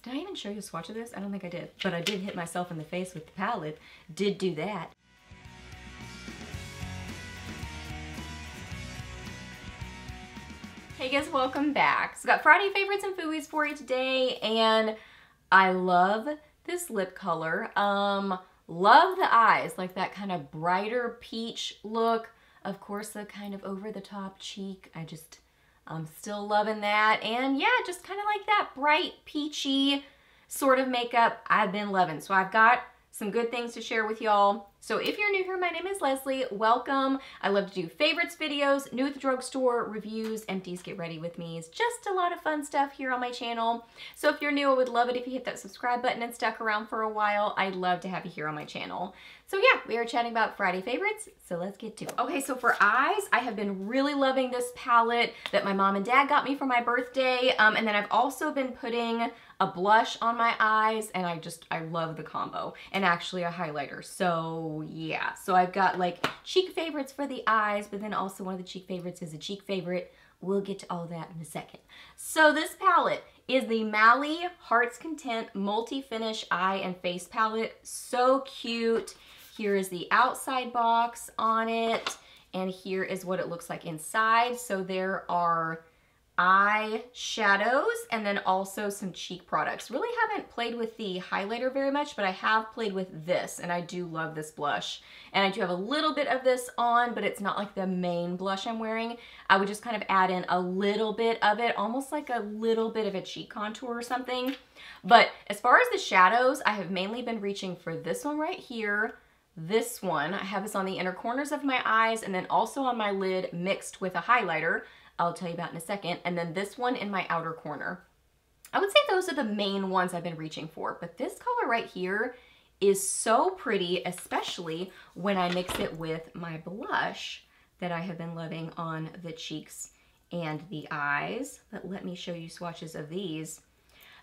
Did I even show you a swatch of this? I don't think I did, but I did hit myself in the face with the palette. Did do that. Hey guys, welcome back. So got Friday favorites and Fooeys for you today, and I love this lip color. Love the eyes, like that kind of brighter peach look. Of course, the kind of over the top cheek. I'm still loving that. And yeah, just kind of like that bright peachy sort of makeup I've been loving. So I've got some good things to share with y'all. So if you're new here, my name is Leslie. Welcome. I love to do favorites videos, new at the drugstore, reviews, empties, get ready with me. It's just a lot of fun stuff here on my channel. So if you're new, I would love it if you hit that subscribe button and stuck around for a while. I'd love to have you here on my channel. So yeah, we are chatting about Friday favorites, so let's get to it. Okay, so for eyes, I have been really loving this palette that my mom and dad got me for my birthday. And then I've also been putting a blush on my eyes, and I love the combo, and actually a highlighter. So yeah, so I've got like cheek favorites for the eyes, but then also one of the cheek favorites is a cheek favorite. We'll get to all that in a second. So this palette is the Mally Heart's Content Multi-Finish Eye and Face Palette. So cute. Here is the outside box on it, and here is what it looks like inside. So there are eye shadows and then also some cheek products. Really haven't played with the highlighter very much, but I have played with this, and I do love this blush. And I do have a little bit of this on, but it's not like the main blush I'm wearing. I would just kind of add in a little bit of it, almost like a little bit of a cheek contour or something. But as far as the shadows, I have mainly been reaching for this one right here. This one, I have this on the inner corners of my eyes and then also on my lid mixed with a highlighter. I'll tell you about in a second. And then this one in my outer corner. I would say those are the main ones I've been reaching for, but this color right here is so pretty, especially when I mix it with my blush that I have been loving on the cheeks and the eyes. But let me show you swatches of these.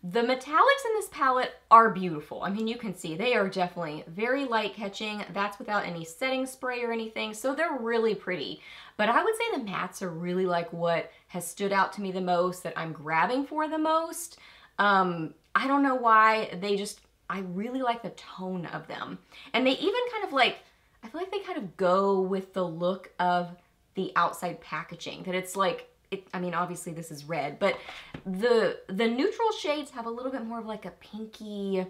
The metallics in this palette are beautiful. I mean, you can see they are definitely very light catching. That's without any setting spray or anything, so they're really pretty. But I would say the mattes are really like what has stood out to me the most, that I'm grabbing for the most. I don't know why, I really like the tone of them. And they even kind of like, I feel like they kind of go with the look of the outside packaging, that it's like, I mean, obviously this is red, but the neutral shades have a little bit more of like a pinky,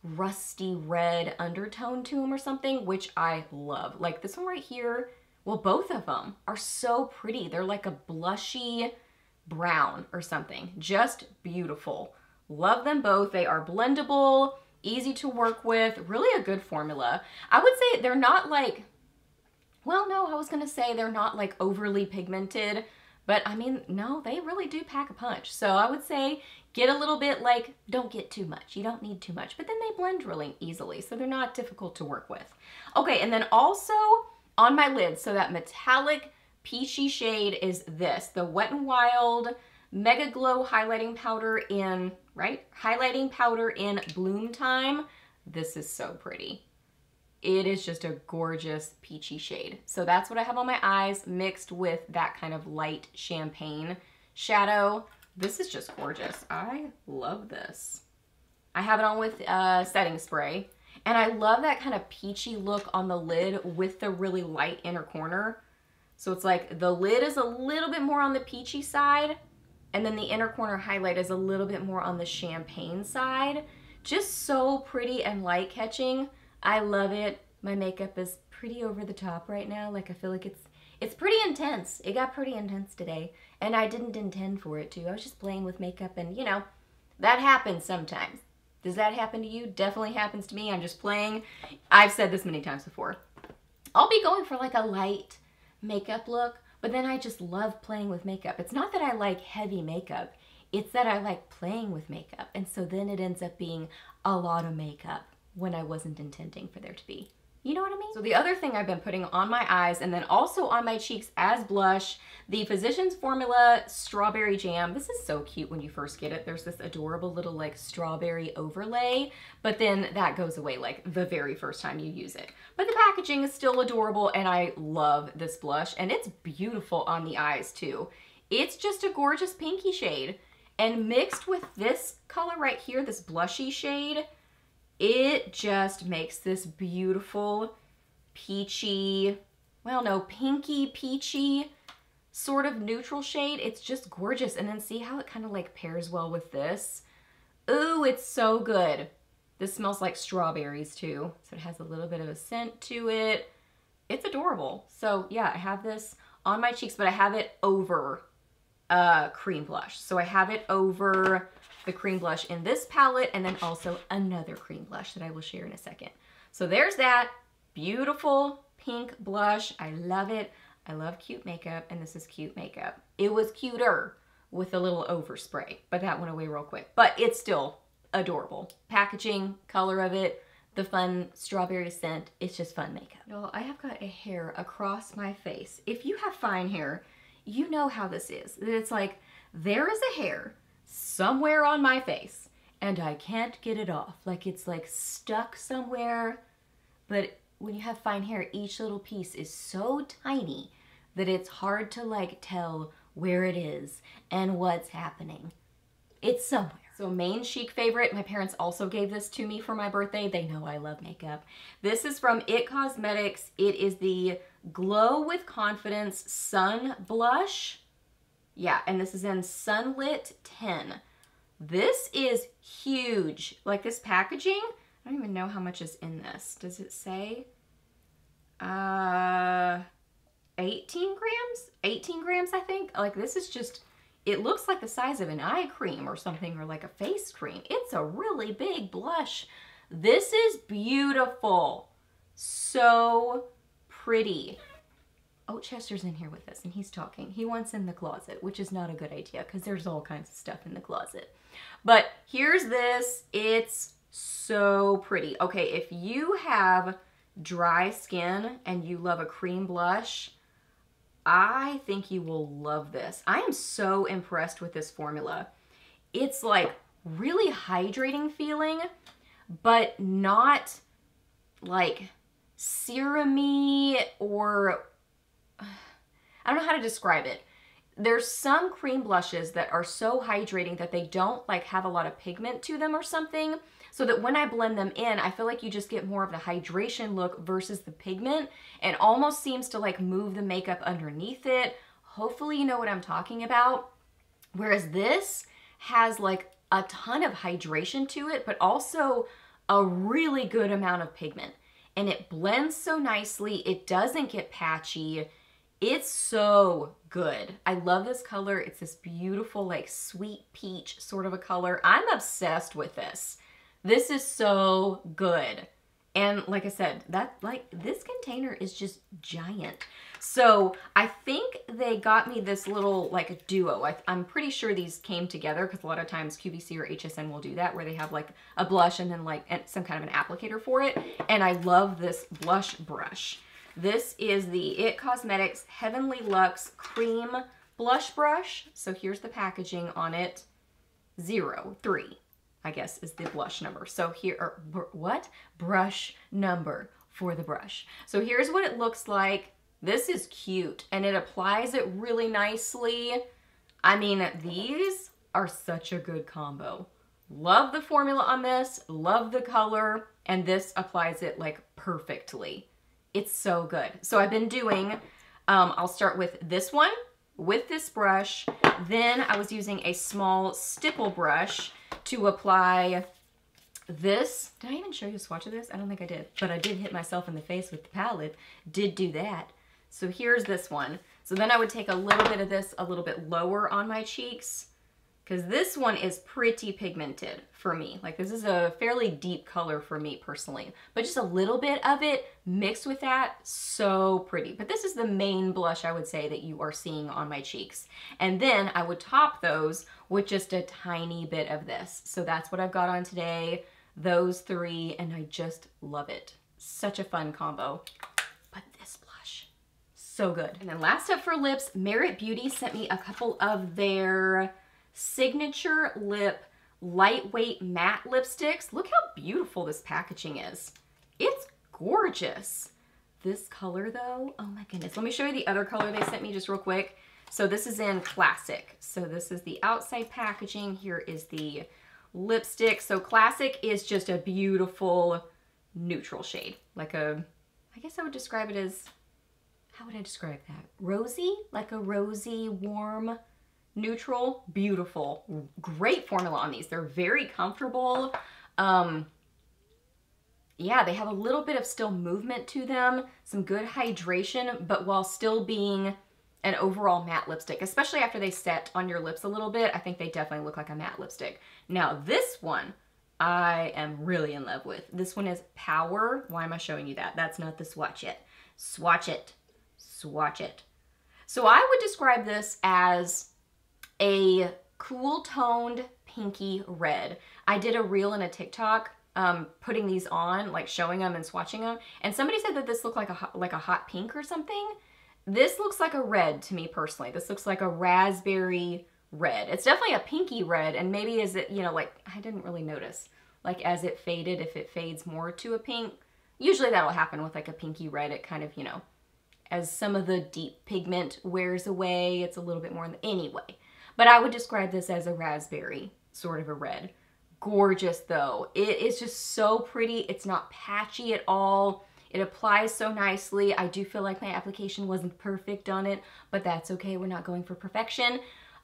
rusty red undertone to them or something, which I love. Like this one right here, well, both of them are so pretty. They're like a blushy brown or something. Just beautiful. Love them both. They are blendable, easy to work with, really a good formula. I would say they're not like, well, no, I was gonna say they're not like overly pigmented, but I mean, no, they really do pack a punch. So I would say get a little bit like, don't get too much. You don't need too much, but then they blend really easily. So they're not difficult to work with. Okay, and then also on my lid, so that metallic peachy shade is this, the Wet n Wild Mega Glow Highlighting Powder in, Highlighting Powder in Bloom Time. This is so pretty. It is just a gorgeous peachy shade. So that's what I have on my eyes mixed with that kind of light champagne shadow. This is just gorgeous. I love this. I have it on with setting spray, and I love that kind of peachy look on the lid with the really light inner corner. So it's like the lid is a little bit more on the peachy side, and then the inner corner highlight is a little bit more on the champagne side. Just so pretty and light catching. I love it. My makeup is pretty over the top right now. Like I feel like it's pretty intense. It got pretty intense today, and I didn't intend for it to. I was just playing with makeup, and you know, that happens sometimes. Does that happen to you? Definitely happens to me. I'm just playing. I've said this many times before. I'll be going for like a light makeup look, but then I just love playing with makeup. It's not that I like heavy makeup. It's that I like playing with makeup, and so then it ends up being a lot of makeup when I wasn't intending for there to be. You know what I mean? So the other thing I've been putting on my eyes and then also on my cheeks as blush, the Physicians Formula Strawberry Jam. This is so cute when you first get it. There's this adorable little like strawberry overlay, but then that goes away like the very first time you use it. But the packaging is still adorable, and I love this blush, and it's beautiful on the eyes too. It's just a gorgeous pinky shade. And mixed with this color right here, this blushy shade, it just makes this beautiful peachy, well, no, pinky peachy sort of neutral shade. It's just gorgeous. And then see how it kind of like pairs well with this? Ooh, it's so good. This smells like strawberries too. So it has a little bit of a scent to it. It's adorable. So yeah, I have this on my cheeks, but I have it over cream blush. So I have it over the cream blush in this palette, and then also another cream blush that I will share in a second. So there's that beautiful pink blush. I love it. I love cute makeup, and this is cute makeup. It was cuter with a little overspray, but that went away real quick. But it's still adorable. Packaging, color of it, the fun strawberry scent, it's just fun makeup. Y'all, I have got a hair across my face. If you have fine hair, you know how this is. It's like, there is a hair somewhere on my face, and I can't get it off. Like it's like stuck somewhere. But when you have fine hair, each little piece is so tiny that it's hard to like tell where it is and what's happening. It's somewhere. So main chic favorite, my parents also gave this to me for my birthday. They know I love makeup. This is from IT Cosmetics. It is the Glow with Confidence Sun Blush. Yeah, and this is in Sunlit 10. This is huge. Like this packaging, I don't even know how much is in this. Does it say? 18 grams? 18 grams, I think. Like this is just, it looks like the size of an eye cream or something, or like a face cream. It's a really big blush. This is beautiful. So pretty. Oh, Chester's in here with us and he's talking. He wants in the closet, which is not a good idea because there's all kinds of stuff in the closet. But here's this. It's so pretty. Okay, if you have dry skin and you love a cream blush, I think you will love this. I am so impressed with this formula. It's like really hydrating feeling, but not like serum-y or I don't know how to describe it. There's some cream blushes that are so hydrating that they don't like have a lot of pigment to them or something, so that when I blend them in, I feel like you just get more of the hydration look versus the pigment, and almost seems to like move the makeup underneath it. Hopefully you know what I'm talking about. Whereas this has like a ton of hydration to it, but also a really good amount of pigment. And it blends so nicely. It doesn't get patchy. It's so good. I love this color. It's this beautiful, like sweet peach sort of a color. I'm obsessed with this. This is so good. And like I said, this container is just giant. So I think they got me this little like a duo. I'm pretty sure these came together because a lot of times QVC or HSN will do that where they have like a blush and then like some kind of an applicator for it. And I love this blush brush. This is the IT Cosmetics Heavenly Luxe Cream Blush Brush. So here's the packaging on it. 03, I guess, is the blush number. So here, brush number for the brush. So here's what it looks like. This is cute, and it applies it really nicely. I mean, these are such a good combo. Love the formula on this, love the color, and this applies it like perfectly. It's so good. So I've been doing, I'll start with this one, with this brush. Then I was using a small stipple brush to apply this. Did I even show you a swatch of this? I don't think I did, but I did hit myself in the face with the palette. Did do that. So here's this one. So then I would take a little bit of this a little bit lower on my cheeks, because this one is pretty pigmented for me. Like this is a fairly deep color for me personally, but just a little bit of it mixed with that, so pretty. But this is the main blush I would say that you are seeing on my cheeks. And then I would top those with just a tiny bit of this. So that's what I've got on today, those three, and I just love it. Such a fun combo. But this blush, so good. And then last up for lips, Meritbeauty sent me a couple of their signature lip lightweight matte lipsticks. Look how beautiful this packaging is. It's gorgeous. This color though, oh my goodness. Let me show you the other color they sent me just real quick. So this is in Classic. So this is the outside packaging. Here is the lipstick. So Classic is just a beautiful neutral shade. Like a, I guess I would describe it as, how would I describe that? Rosy? Like a rosy, warm, neutral. Beautiful. Great formula on these. They're very comfortable. Yeah, they have a little bit of still movement to them, some good hydration, but while still being an overall matte lipstick, especially after they set on your lips a little bit, I think they definitely look like a matte lipstick. Now this one, I am really in love with. This one is Power. Why am I showing you that? That's not the swatch yet. Swatch it. Swatch it. So I would describe this as a cool toned pinky red. I did a reel and a TikTok putting these on, like showing them and swatching them, and somebody said that this looked like a hot pink or something. This looks like a red to me personally. This looks like a raspberry red. It's definitely a pinky red, and maybe as it, you know, like I didn't really notice, like as it faded, if it fades more to a pink, usually that'll happen with like a pinky red. It kind of, you know, as some of the deep pigment wears away, it's a little bit more in the, anyway. But I would describe this as a raspberry, sort of a red. Gorgeous though. It is just so pretty. It's not patchy at all. It applies so nicely. I do feel like my application wasn't perfect on it, but that's okay. We're not going for perfection.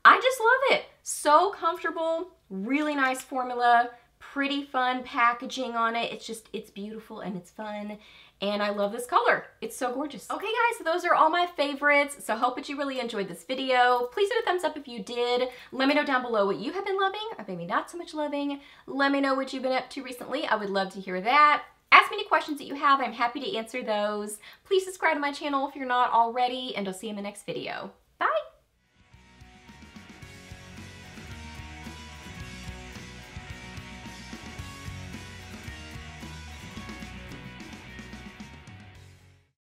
I just love it. So comfortable, really nice formula, pretty fun packaging on it. It's just, it's beautiful and it's fun. And I love this color. It's so gorgeous. Okay guys, so those are all my favorites. So hope that you really enjoyed this video. Please hit a thumbs up if you did. Let me know down below what you have been loving, or maybe not so much loving. Let me know what you've been up to recently. I would love to hear that. Ask me any questions that you have. I'm happy to answer those. Please subscribe to my channel if you're not already, and I'll see you in the next video.